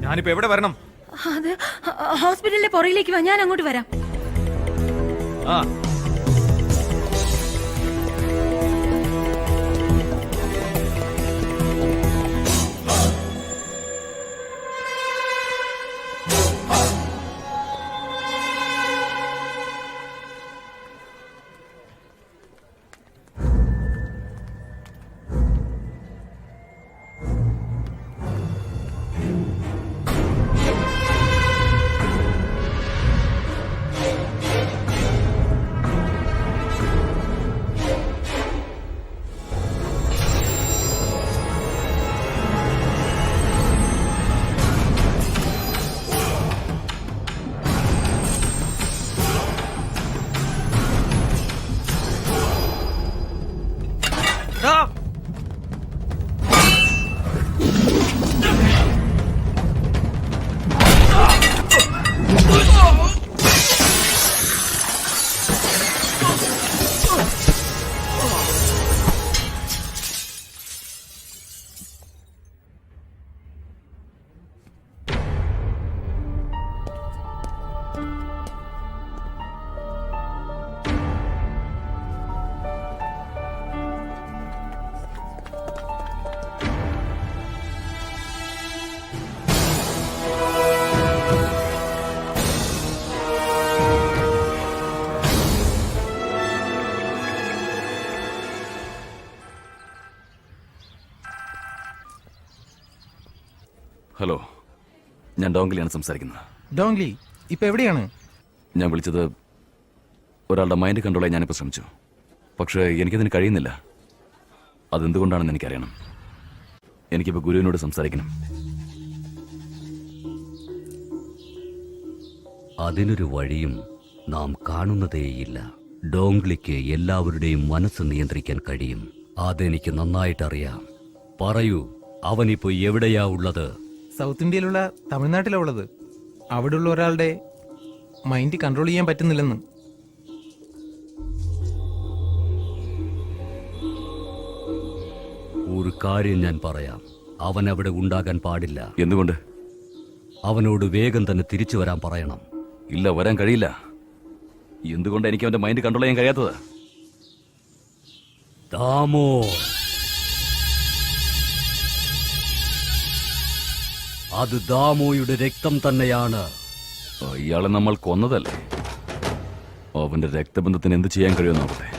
ഞാനിപ്പോ എവിടെ വരണം? അത് ഹോസ്പിറ്റലിലെ പുറകിലേക്ക് വാ, ഞാൻ അങ്ങോട്ട് വരാം. ആ ഹലോ, ഞാൻ ഡോങ്ലിയാണ് സംസാരിക്കുന്നത്. ഡോങ്ലി ഇപ്പൊ എവിടെയാണ്? ഞാൻ വിളിച്ചത് ഒരാളുടെ മൈൻഡ് കൺട്രോൾ ചെയ്യാൻ ഞാനിപ്പോൾ ശ്രമിച്ചു. പക്ഷേ എനിക്കതിന് കഴിയുന്നില്ല. അതെന്തുകൊണ്ടാണെന്ന് എനിക്കറിയണം. എനിക്കിപ്പോൾ ഗുരുവിനോട് സംസാരിക്കണം. അതിനൊരു വഴിയും നാം കാണുന്നതേയില്ല. ഡോങ്ലിക്ക് എല്ലാവരുടെയും മനസ്സ് നിയന്ത്രിക്കാൻ കഴിയും. അതെനിക്ക് നന്നായിട്ടറിയാം. പറയൂ, അവനിപ്പോ എവിടെയാ ഉള്ളത്? സൗത്ത് ഇന്ത്യയിലുള്ള തമിഴ്നാട്ടിലാ ഉള്ളത്. അവിടെയുള്ള ഒരാളുടെ മൈൻഡ് കൺട്രോൾ ചെയ്യാൻ പറ്റുന്നില്ലെന്ന്. ഒരു കാര്യം ഞാൻ പറയാം, അവൻ അവിടെ ഉണ്ടാകാൻ പാടില്ല. എന്തുകൊണ്ട്? അവനോട് വേഗം തന്നെ തിരിച്ചു വരാൻ പറയണം. ഇല്ല, വരാൻ കഴിയില്ല. എന്തുകൊണ്ട് എനിക്ക് അവന്റെ മൈൻഡ് കൺട്രോൾ ചെയ്യാൻ കഴിയാത്തത്? ദാമോ, അത് ദാമോയുടെ രക്തം തന്നെയാണ്. ഇയാളെ നമ്മൾ കൊന്നതല്ലേ? അവന്റെ രക്തബന്ധത്തിന് എന്ത് ചെയ്യാൻ കഴിയുമെന്ന് നോക്കട്ടെ.